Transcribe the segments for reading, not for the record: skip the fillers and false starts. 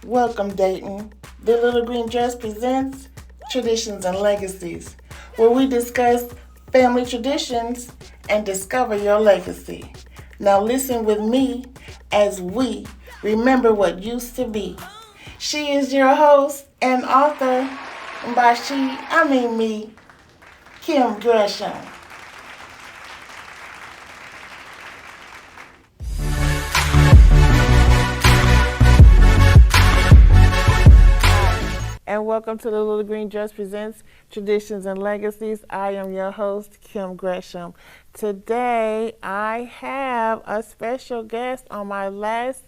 Welcome, Dayton. The Little Green Dress presents Traditions and Legacies, where we discuss family traditions and discover your legacy. Now, listen with me as we remember what used to be. She is your host and author, and by she, I mean me, Kim Gresham. And welcome to the Little Green Dress Presents Traditions and Legacies. I am your host, Kim Gresham. Today, I have a special guest on my last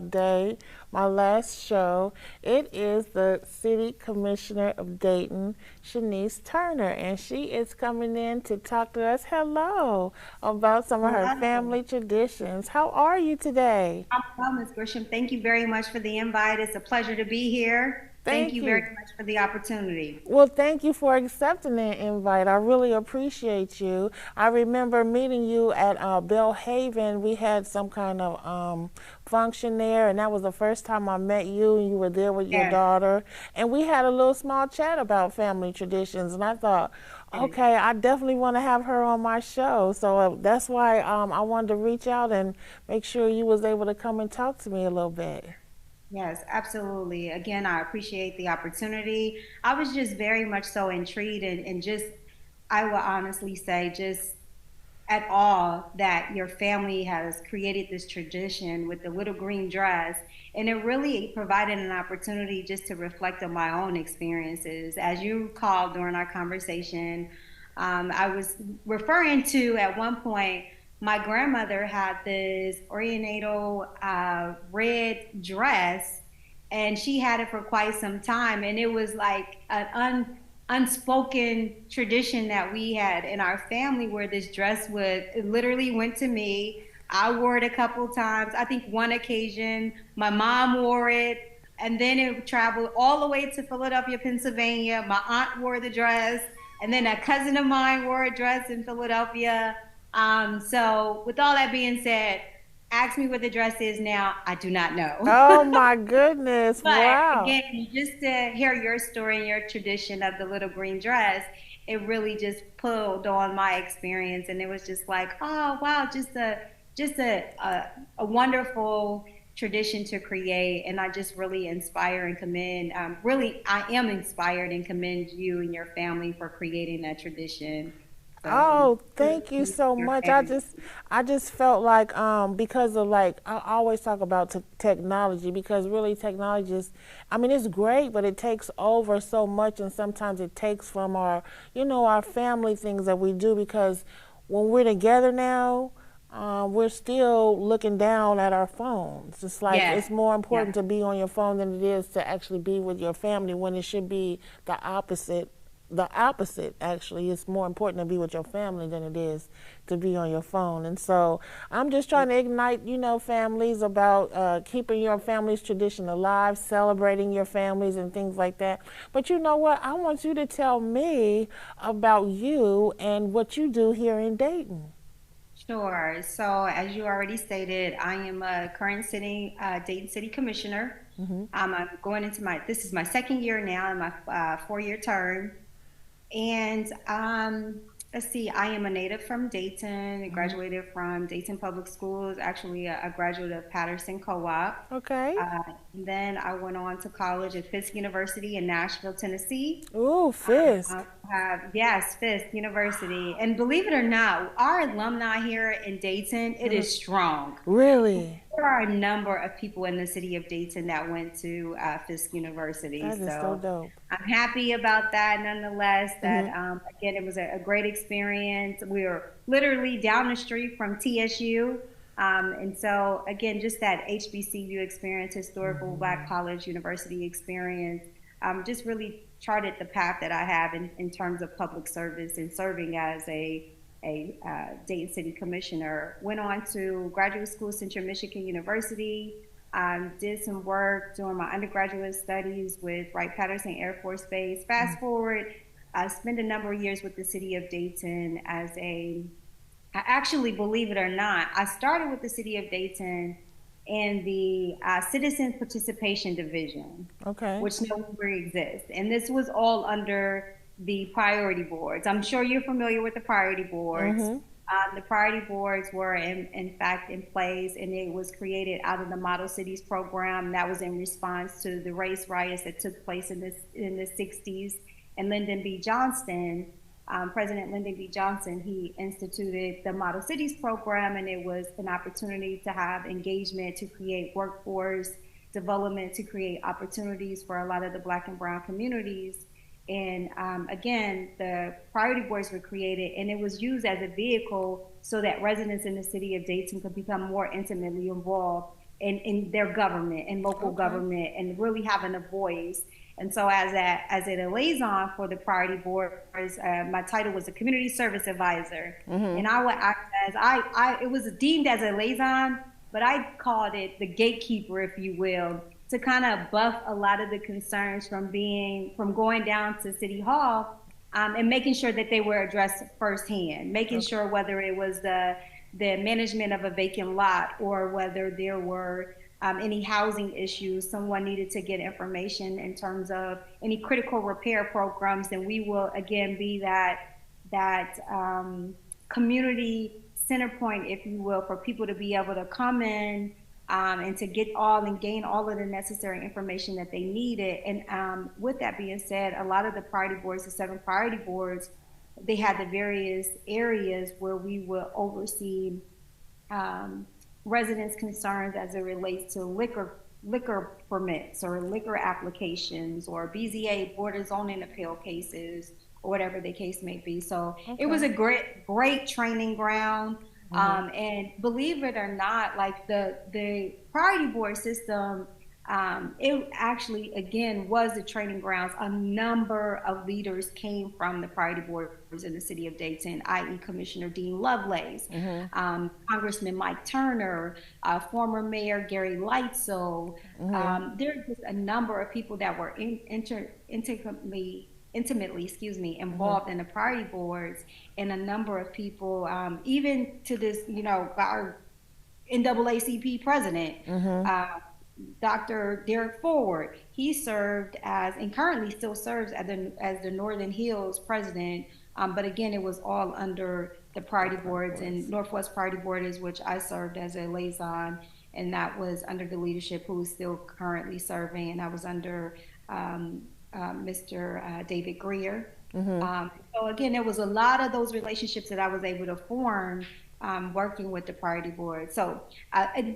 day, my last show. It is the City Commissioner of Dayton, Shenise Turner, and she is coming in to talk to us, hello, about some of her family traditions. How are you today? I'm well, Ms. Grisham. Thank you very much for the invite. It's a pleasure to be here. Thank Thank you very you. much for the opportunity. Well, thank you for accepting the invite. I really appreciate you. I remember meeting you at Bellhaven. We had some kind of function there, and that was the first time I met you, and you were there with your Yes, daughter. And we had a little small chat about family traditions, and I thought, yes, okay, I definitely want to have her on my show. So that's why I wanted to reach out and make sure you was able to come and talk to me a little bit. yes, absolutely. Again, I appreciate the opportunity. I was just very much so intrigued and just, I will honestly say, just at all that your family has created this tradition with the little green dress. And it really provided an opportunity just to reflect on my own experiences. As you recall during our conversation, I was referring to at one point, my grandmother had this Oriental red dress, and she had it for quite some time. And it was like an unspoken tradition that we had in our family where this dress would it literally went to me. I wore it a couple times. I think one occasion my mom wore it, and then it traveled all the way to Philadelphia, Pennsylvania. My aunt wore the dress, and then a cousin of mine wore a dress in Philadelphia. So with all that being said, ask me what the dress is now. I do not know. Oh my goodness! But Wow. again, just to hear your story and your tradition of the little green dress, it really just pulled on my experience, and it was just like, oh wow, just a wonderful tradition to create, and I just really inspire and commend. Really, I am inspired and commend you and your family for creating that tradition. So, Oh, thank you so your much. I family. just I just felt like because of like I always talk about technology because really technology is I mean it's great but it takes over so much and sometimes it takes from our our family things that we do because when we're together now we're still looking down at our phones. It's like Yes, it's more yes. important to be on your phone than it is to actually be with your family when it should be the opposite. The opposite, actually. It's more important to be with your family than it is to be on your phone. And so I'm just trying to ignite, families about keeping your family's tradition alive, celebrating your families and things like that. But you know what? I want you to tell me about you and what you do here in Dayton. Sure. So, as you already stated, I am a current Dayton City Commissioner. I'm going into this is my second year now in my 4 year term. And let's see, I am a native from Dayton. I Hmm. graduated from Dayton Public Schools, actually a graduate of Patterson Co-op. Okay. Then I went on to college at Fisk University in Nashville, Tennessee. Ooh, I Fisk. have, yes, Fisk University. And believe it or not, our alumni here in Dayton, it Hmm. is strong. Really? There are a number of people in the city of Dayton that went to Fisk University. That is so So dope. I'm happy about that nonetheless. That, Hmm. again, it was a great experience. We were literally down the street from TSU. And so, again, just that HBCU experience, historical Black Hmm. College University experience, just really charted the path that I have in terms of public service and serving as a Dayton City Commissioner. Went on to graduate school, Central Michigan University. Did some work during my undergraduate studies with Wright Patterson Air Force Base. Fast forward, I spent a number of years with the city of Dayton I actually, believe it or not, I started with the city of Dayton in the Citizen Participation Division, Okay. which no longer exists. And this was all under the priority boards. I'm sure you're familiar with the priority boards. Mm-hmm. The priority boards were in fact in place, and it was created out of the Model Cities program that was in response to the race riots that took place in the 60s. And Lyndon B. Johnson, President Lyndon B. Johnson, he instituted the Model Cities program, and it was an opportunity to have engagement, to create workforce development, to create opportunities for a lot of the Black and Brown communities. And again, the priority boards were created, and it was used as a vehicle so that residents in the city of Dayton could become more intimately involved in their government and local Okay. government, and really having a voice. And so, as a liaison for the priority boards, my title was a community service advisor, Mm-hmm. and I would act as it was deemed as a liaison, but I called it the gatekeeper, if you will, to kind of buff a lot of the concerns from going down to City Hall, and making sure that they were addressed firsthand, making Okay. sure whether it was the management of a vacant lot, or whether there were any housing issues, someone needed to get information in terms of any critical repair programs, then we will again be that community center point, if you will, for people to be able to come in, and to get all and gain all of the necessary information that they needed. And with that being said, a lot of the priority boards, the 7 priority boards, they had the various areas where we will oversee um, residents' concerns as it relates to liquor permits or liquor applications or BZA board of zoning appeal cases, or whatever the case may be. So it was Okay. a great training ground. Mm-hmm. And believe it or not, like the priority board system, it actually again was the training grounds. A number of leaders came from the priority boards in the city of Dayton, i.e., Commissioner Dean Lovelace, Mm-hmm. Congressman Mike Turner, former Mayor Gary Lightsoe. Mm-hmm. There are just a number of people that were intimately, excuse me, Mm-hmm. involved in the priority boards, and a number of people, even to this, our NAACP president, Mm-hmm. uh, Dr. Derek Ford. He served as, and currently still serves as the Northern Hills president. But again, it was all under the The priority party boards, and boards. Northwest Priority Board is which I served as a liaison, and that was under the leadership who is still currently serving, and I was under Mr. David Greer. Mm-hmm. So again, there was a lot of those relationships that I was able to form, working with the priority board. So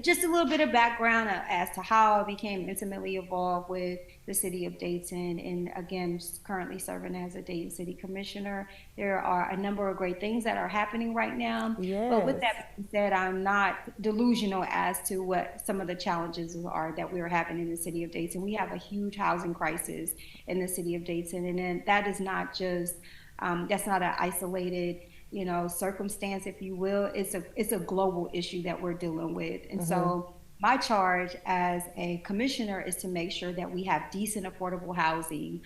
just a little bit of background as to how I became intimately involved with the city of Dayton, and again, currently serving as a Dayton City Commissioner. There are a number of great things that are happening right now. But with Yes. that being said, I'm not delusional as to what some of the challenges are that we're having in the city of Dayton. We have a huge housing crisis in the city of Dayton, and then that is not just that's not an isolated, circumstance, if you will. It's a global issue that we're dealing with, and Mm-hmm. so my charge as a commissioner is to make sure that we have decent, affordable housing,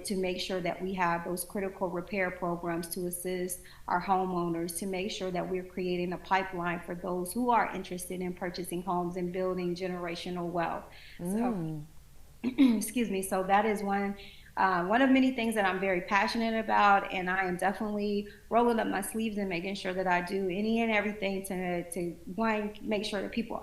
to make sure that we have those critical repair programs to assist our homeowners, to make sure that we're creating a pipeline for those who are interested in purchasing homes and building generational wealth. So Mm. excuse me. So that is one of many things that I'm very passionate about, and I am definitely rolling up my sleeves and making sure that I do any and everything to one, make sure that people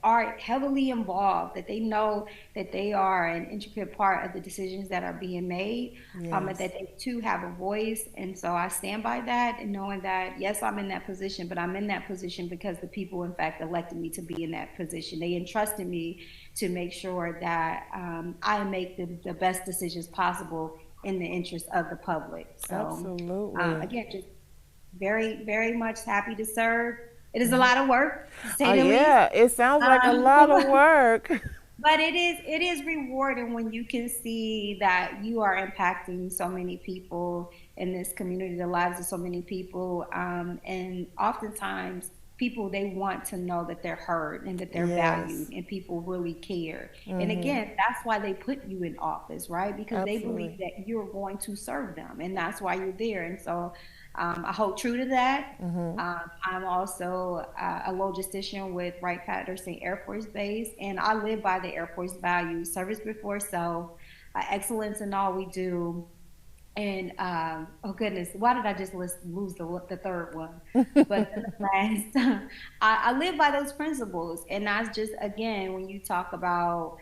are heavily involved, that they know that they are an intricate part of the decisions that are being made, and Yes. that they too have a voice. And so I stand by that, and knowing that yes, I'm in that position, but I'm in that position because the people, in fact, elected me to be in that position. They entrusted me to make sure that I make the best decisions possible in the interest of the public. So Absolutely. again, just very, very much happy to serve. It is a lot of work, to Oh say the least. yeah, it sounds like a Um, lot of work. but it is rewarding when you can see that you are impacting so many people in this community, the lives of so many people, and oftentimes people, they want to know that they're heard and that they're valued Yes. and people really care. And Mhm. again, that's why they put you in office, right? Because they believe Absolutely. that you're going to serve them, and that's why you're there. And so I hold true to that. Mhm. I'm also a logistician with Wright-Patterson Air Force Base, and I live by the Air Force values: service before self, excellence in all we do, and oh goodness, why did I just lose the third one? But nonetheless, I live by those principles, and that's just, again, when you talk about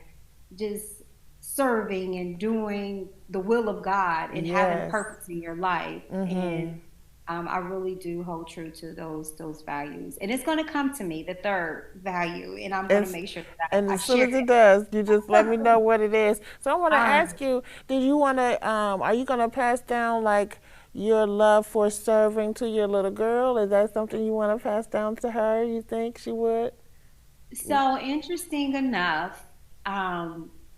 just serving and doing the will of God and having Yes. purpose in your life. And Mhm. I really do hold true to those values, and it's going to come to me, the third value, and I'm going And to make sure that and I as soon share as it does, you just let me it. know what it is. So I want to uh, ask you, did you want to are you going to pass down like your love for serving to your little girl? Is that something you want to pass down to her? You think she would? So interesting enough,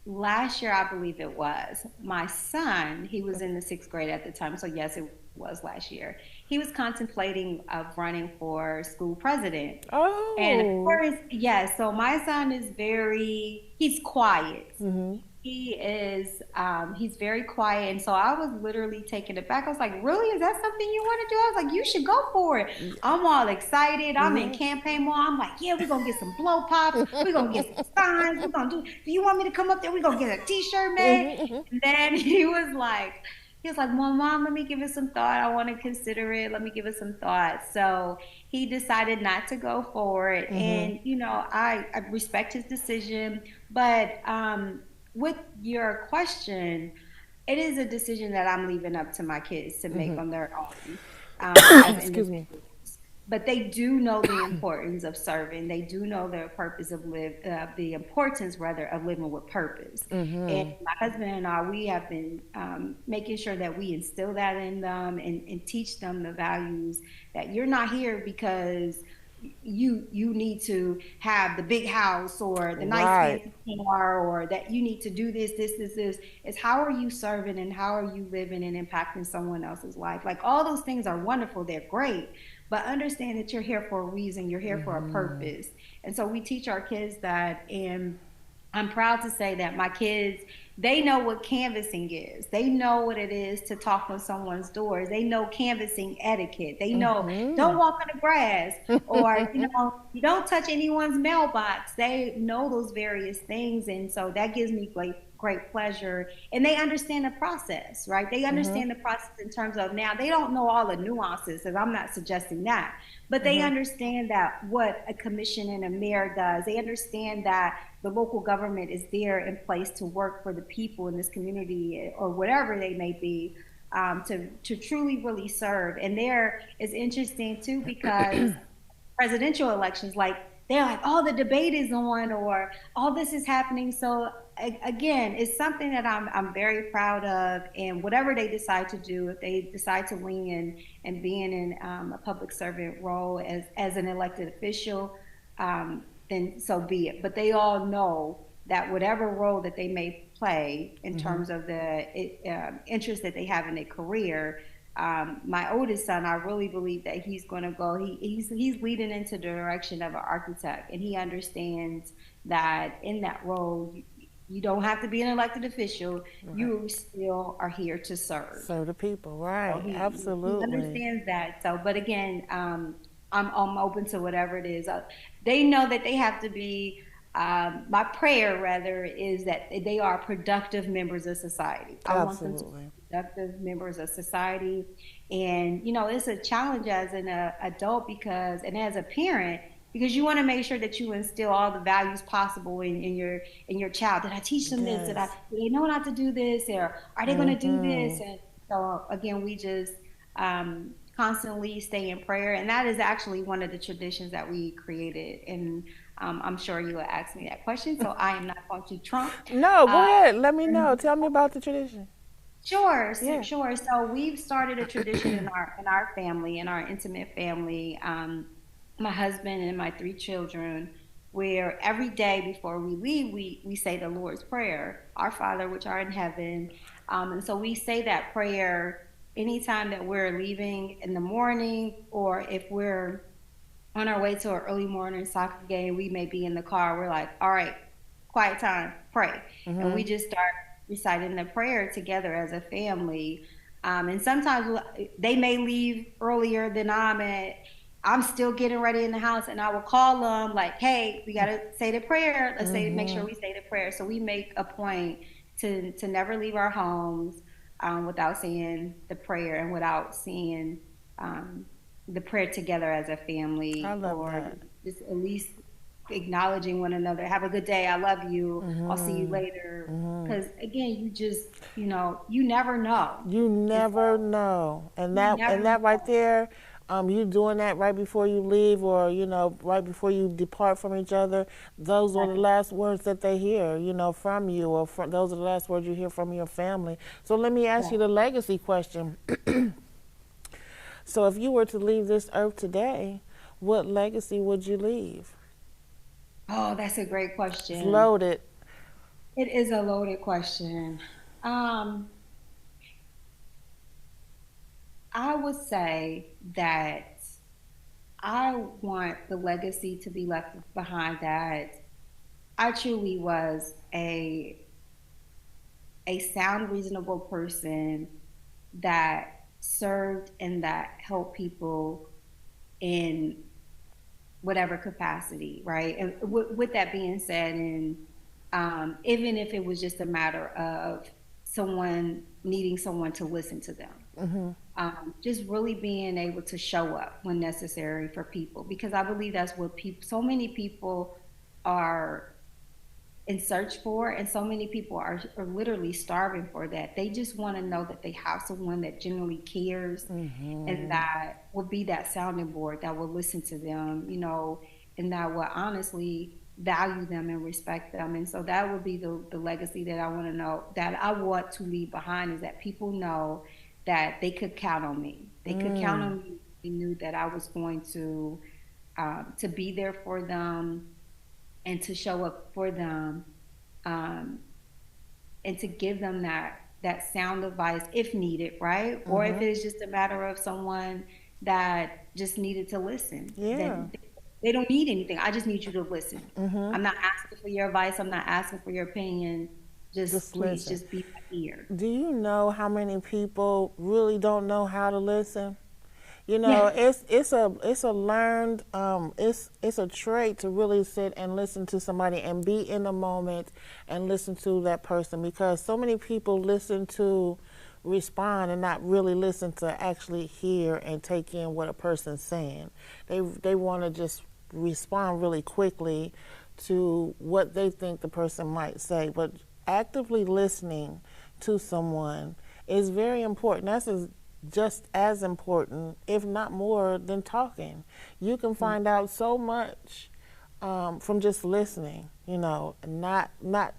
last year, I believe it was, my son, he was in the sixth grade at the time. So, yes, it was last year. He was contemplating of running for school president. And of Oh. course, yes, so my son is he's quiet. Mhm. He's very quiet. And so I was literally taken aback. I was like, really? Is that something you want to do? I was like, you should go for it. I'm all excited. I'm in Yes. campaign mode. I'm like, yeah, we're going to get some blow pops. We're going to get some signs. We're going to do you want me to come up there? We're going to get a t-shirt made. Mhm. And then he was like, well, mom, let me give it some thought. I want to consider it. Let me give it some thought. So he decided not to go for it. Mhm. And, I respect his decision. But with your question, it is a decision that I'm leaving up to my kids to make Mhm. on their own, as Excuse me. individuals. But they do know the importance of serving. They do know the importance rather of living with purpose. And Mhm. my husband and I, we have been making sure that we instill that in them and teach them the values that you're not here because you need to have the big house or the nice Right. fancy car, or that you need to do this. It's how are you serving and how are you living and impacting someone else's life. Like, all those things are wonderful, they're great, but understand that you're here for a reason, you're here for a Mhm. purpose. And so we teach our kids that. And I'm proud to say that my kids, they know what canvassing is. They know what it is to talk on someone's doors. They know canvassing etiquette. They know don't Mhm. walk on the grass, or you don't touch anyone's mailbox. They know those various things, and so that gives me great pleasure. And they understand the process, right? They Mhm. understand the process in terms of, now they don't know all the nuances, because I'm not suggesting that, but they Mhm. understand that what a commission and a mayor does. They understand that the local government is there in place to work for the people in this community, or whatever they may be, to truly really serve. And there is interesting too, because presidential elections, like, they're like, oh, the debate is on, or all this is happening. So again, it's something that I'm very proud of. And whatever they decide to do, if they decide to lean in and being in a public servant role as an elected official, then so be it. But they all know that whatever role that they may play in Mhm. terms of the interest that they have in their career, my oldest son, I really believe that he's going to go. He's leading into the direction of an architect, and he understands that in that role, you don't have to be an elected official. Right. You still are here to serve. So the people, So right? he Absolutely. understands that. So, but again, I'm open to whatever it is. They know that they have to be. My prayer, rather, is that they are productive members of society. I want them to be Absolutely. productive members of society, and it's a challenge as an adult, because, and as a parent, because you want to make sure that you instill all the values possible in your child. Did I teach them this? Yes. Do they know not to do this, or are they going to do this? Mhm. And so again, we just constantly stay in prayer, and that is actually one of the traditions that we created. And I'm sure you will ask me that question, so I am not going to trump. No, go Uh, ahead. Let me know. Tell me about the tradition. sure, Yeah. sure. So we've started a tradition in our family, in our intimate family. My husband and my three children, where every day before we leave, we say the Lord's Prayer, Our Father which art in heaven. And so we say that prayer anytime that we're leaving in the morning, or if we're on our way to an early morning soccer game, we may be in the car. We're like, all right, quiet time, pray. And we Mhm. just start reciting the prayer together as a family. And sometimes they may leave earlier than I'm still getting ready in the house, and I will call them like, "Hey, we gotta say the prayer. Let's say make sure Mhm. we say the prayer." So we make a point to never leave our homes without saying the prayer and without seeing um, the prayer together as a I family, love or that. just at least acknowledging one another. Have a good day. I love you. I'll see you Mhm. later. Mhm. Because again, you never know. You And never so know, and you that never and that right know. there, you doing that right before you leave, or right before you depart from each other. Those are the Exactly. last words that they hear, from you, or those are the last words you hear from your family. So let me ask you Yeah. the legacy question. So if you were to leave this earth today, what legacy would you leave? Oh, that's a great It's question. loaded. It is a loaded question. Um, I would say that I want the legacy to be left behind that I truly was a sound, reasonable person that served and that helped people in whatever capacity, right? And with that being said, and even if it was just a matter of someone needing someone to listen to them, just really being able to show up when necessary for people, because I believe that's what so many people are in search for, and so many people are literally starving for that. They just want to know that they have someone that genuinely cares and Mhm. that will be that sounding board that will listen to them, and that will honestly value them and respect them. And so that would be the legacy that I want to know, that I want to leave behind, is that people know that they could count on me. They could count Mm. on me. They knew that I was going to be there for them and to show up for them, um, and to give them that sound advice if needed, right? Or if Mhm. it's just a matter of someone that just needed to listen, Yeah. then they don't need anything. I just need you to listen. Mhm. I'm not asking for your advice. I'm not asking for your opinion. Just Just please, listen. just be my ear. Do you know how many people really don't know how to listen? Yeah. It's a learned it's a trait to really sit and listen to somebody and be in the moment and listen to that person, because so many people listen to respond and not really listen to actually hear and take in what a person's saying. They want to just respond really quickly to what they think the person might say, but actively listening to someone is very important. Just as important, if not more, than talking. You can find out so much from just listening, not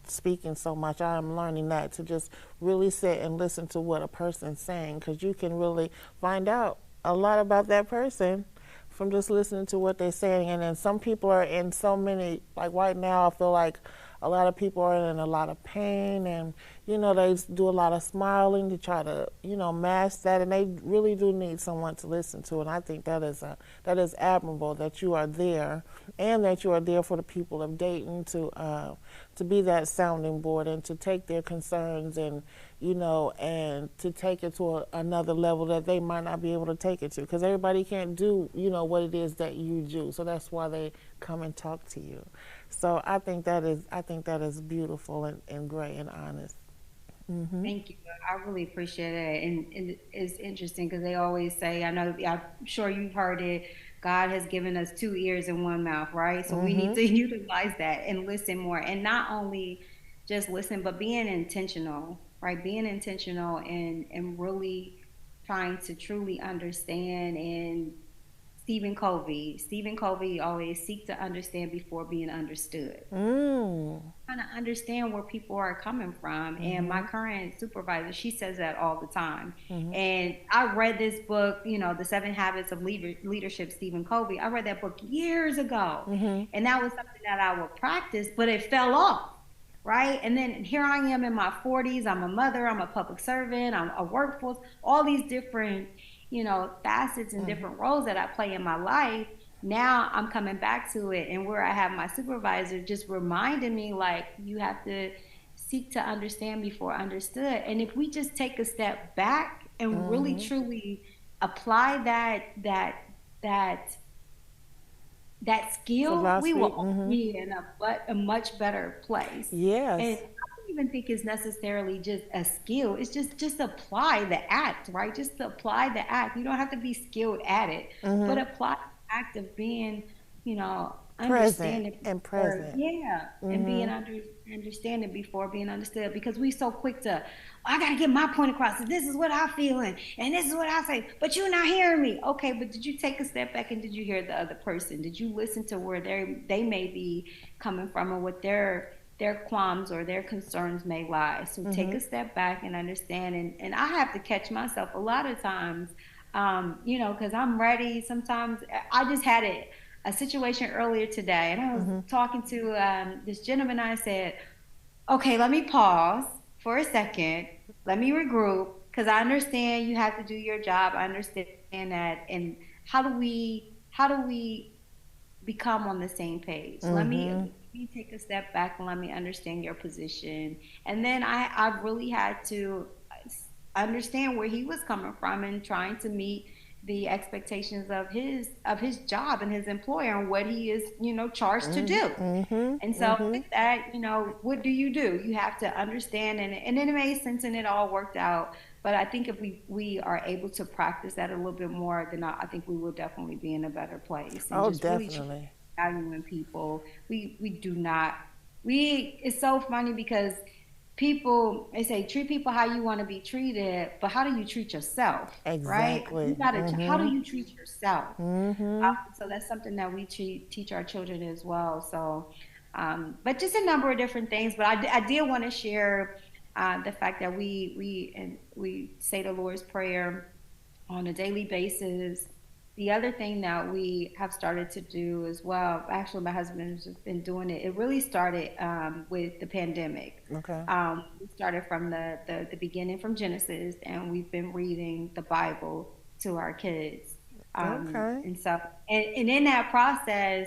speaking so much. I'm learning that, to just really sit and listen to what a person's saying, because you can really find out a lot about that person from just listening to what they're saying. And then some people are in so many, like right now, I feel like a lot of people are in a lot of pain, and they do a lot of smiling to try to mask that, and they really do need someone to listen to. And I think that is admirable that you are there, and that you are there for the people of Dayton, to be that sounding board and to take their concerns, and to take it to another level that they might not be able to take it to, because everybody can't do what it is that you do. So that's why they come and talk to you. So I think that is beautiful and great and honest. Mhm. Thank you. I really appreciate it. And it's interesting because they always say, I know, I'm sure you've heard it, God has given us two ears and one mouth, right? So we need Mhm. to utilize that and listen more. And not only just listen, but being intentional, right? Being intentional and really trying to truly understand. And Stephen Covey always seek to understand before being understood, Mm. trying to understand where people are coming from. And my Mhm. current supervisor, she says that all the time. Mhm. And I read this book, The Seven Habits of Leadership, Stephen Covey. I read that book years ago. Mhm. And that was something that I would practice, but it fell off. Right. And then here I am in my 40s. I'm a mother, I'm a public servant, I'm a workforce, all these different, facets and different roles that I play in my life. now I'm coming back to it, and where I have my supervisor just reminding me, like, you have to seek to understand before understood. And if we just take a step back and really Mm-hmm. truly apply that that skill, we will Philosophy. all Mm-hmm. be in a much better place. And Yes. I don't even think it's necessarily just a skill. It's just apply the act, right? Just to apply the act. You don't have to be skilled at it, but Mm-hmm. apply the act of being, Present understanding and before, present. yeah, and being Mm-hmm. understanding before being understood. Because we so quick to, I gotta get my point across. This is what I feel, and this is what I say. But you're not hearing me. Okay, but did you take a step back and did you hear the other person? Did you listen to where they may be coming from and what their qualms or their concerns may lie? So take Mm-hmm. a step back and understand. And I have to catch myself a lot of times, because I'm ready. Sometimes I just had a situation earlier today, and I was Mm-hmm. talking to this gentleman. I said, okay, let me pause for a second. Let me regroup because I understand you have to do your job. I understand that. And how do we become on the same page? Mm-hmm. Let me take a step back and let me understand your position. And then I really had to understand where he was coming from and trying to meet the expectations of his job and his employer and what he is, charged to do. Mm-hmm. And so Mm-hmm. with that, what do? You have to understand, and it made sense and it all worked out. But I think if we are able to practice that a little bit more, then I think we will definitely be in a better place and Oh, just really definitely. valuing people. We do not. We It's so funny because people, they say treat people how you want to be treated, but how do you treat yourself, right? You Exactly. gotta. How do Mm-hmm. you treat yourself? Mm-hmm. So that's something that we teach our children as well. So, but just a number of different things. But I did want to share the fact that we say the Lord's Prayer on a daily basis. The other thing that we have started to do as well, actually, my husband's been doing it. It really started with the pandemic. Okay. We started from the beginning, from Genesis, and we've been reading the Bible to our kids. Okay. And so, and in that process,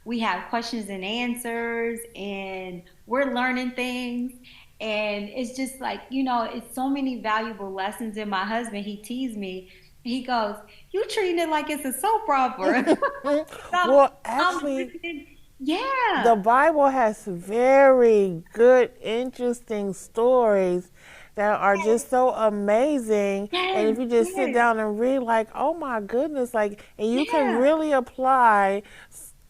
we have questions and answers, and we're learning things. And it's just like, it's so many valuable lessons. And my husband, he teased me. He goes, "You treating it like it's a soap opera." So Well, I'm actually, listening. the Yeah, Bible has very good, interesting stories that are just so amazing. And yes, if you just sit yes, down and read, like, oh my goodness, like, and you can yeah, really apply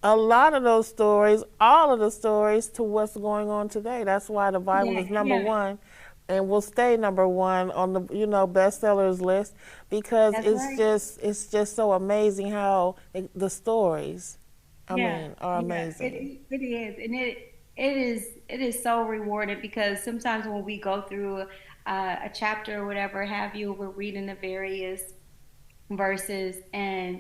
a lot of those stories, all of the stories, to what's going on today. That's why the Bible yeah, is number yeah. one and will stay number one on the bestsellers list because That's right. it's just so amazing how the stories, I Yeah, mean, are yeah, amazing. it is, and it is so rewarding because sometimes when we go through a chapter or whatever have you, we're reading the various verses, and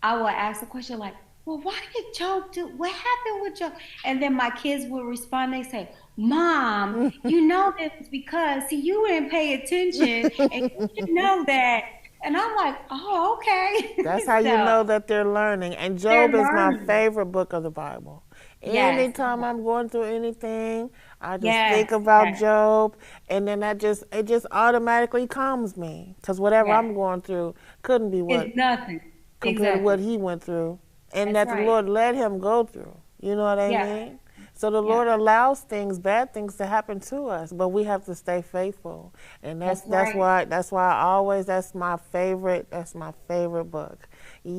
I will ask a question like, "Well, why did Job do? What happened with Job?" And then my kids will respond. They say, "Mom, you know this is because see you didn't pay attention, and you should know that." And I'm like, "Oh, okay." That's how you So know that they're learning. And they're Job is my learning. favorite book of the Bible. Yes, Anytime I'm going through anything, I just think yes, about yes, Job, and then it just automatically calms me because whatever yes. I'm going through couldn't be what It's nothing. compared to what Exactly. he went through, and That's that the right. Lord let him go through. You know what I Yeah, mean? So the yeah. Lord allows things, bad things, to happen to us, but we have to stay faithful, and That's right. that's why I always that's my favorite book.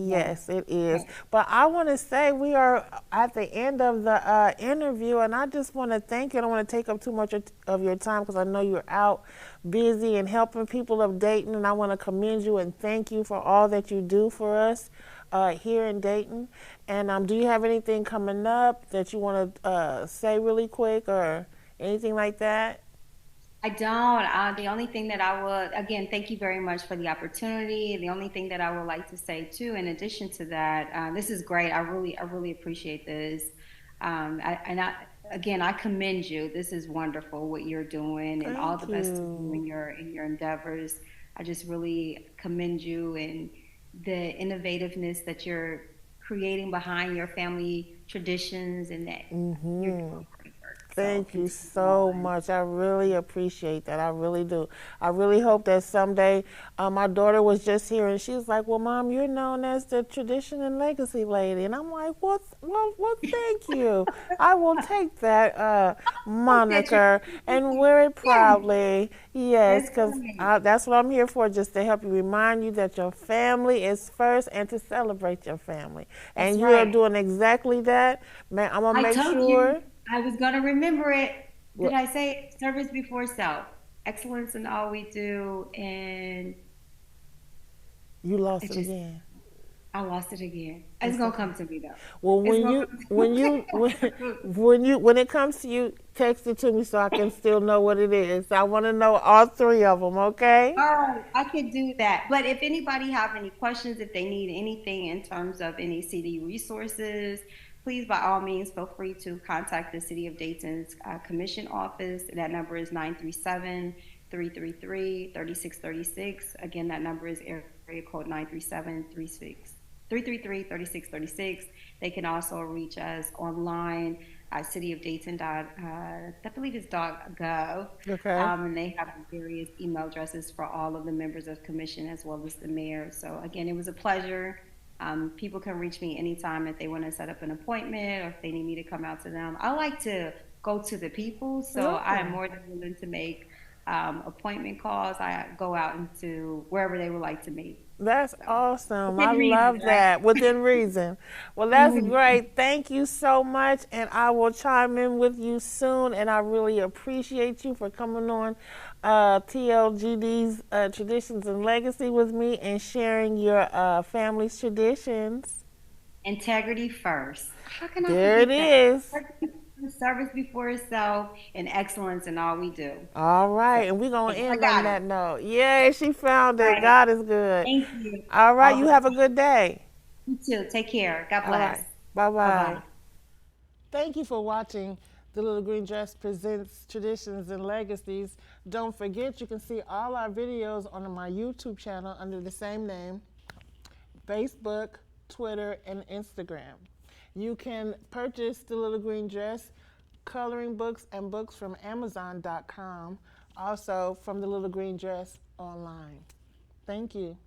Yes, Yes, it is. yes. But I want to say we are at the end of the interview, and I just want to thank you. I don't want to take up too much of your time because I know you're out busy and helping people of Dayton, and I want to commend you and thank you for all that you do for us here in Dayton. And do you have anything coming up that you want to say really quick or anything like that? I don't. The only thing that I would, again, thank you very much for the opportunity. The only thing that I would like to say too, in addition to that, this is great. I really appreciate this. Again, I commend you. This is wonderful what you're doing, and all the Thank best to you you. in your endeavors. I just really commend you and the innovativeness that you're creating behind your family traditions and that you're doing great work. So Thank you continue so on. much. I really appreciate that. I really do. I really hope that someday, my daughter was just here and she was like, "Well, Mom, you're known as the tradition and legacy lady," and I'm like, "Well, thank you. I will take that That you're moniker and wear it yeah, proudly." Yes, that's because right. that's what I'm here for, just to help you, remind you that your family is first and to celebrate your family. That's And you are right. doing exactly that. Man, I'm gonna I make told you sure. I was gonna remember it. Did I say it? Service before self, excellence in all we do, and You lost it it just again. I lost it again. It's It's gonna okay. come to me though. Well, It's when gonna you when come you to me. when it comes to you, text it to me so I can still know what it is. I want to know all three of them. Okay. All right, I could do that. But if anybody have any questions, if they need anything in terms of any city resources, please by all means feel free to contact the City of Dayton's Commission office. That number is 937-333-3636. Again, that number is area code 937-333-3636. They can also reach us online at cityofdayton. I believe it's .gov, Okay. and they have various email addresses for all of the members of commission as well as the mayor. So again, it was a pleasure. People can reach me anytime if they want to set up an appointment or if they need me to come out to them. I like to go to the people, so I am Oh, more than willing to make appointment calls. I go out into wherever they would like to meet. that's So awesome. I within reason, love right? that. Within reason. Well, that's great. Thank you so much. And I will chime in with you soon. And I really appreciate you for coming on TLGD's Traditions and Legacy with me and sharing your family's traditions. Integrity first. How can I There it forget that? is. Service before itself and excellence in all we do. All So, right, and we're going to I end on got it. that note. Yay, she found it. Right. God is good. Thank you. All right, All you the have a good day. You too. Take care. God All bless. right, bye Bye bye. bye. Thank you for watching The Little Green Dress Presents Traditions and Legacies. Don't forget, you can see all our videos on my YouTube channel under the same name, Facebook, Twitter, and Instagram. You can purchase The Little Green Dress coloring books and books from Amazon.com, also from The Little Green Dress online. Thank you.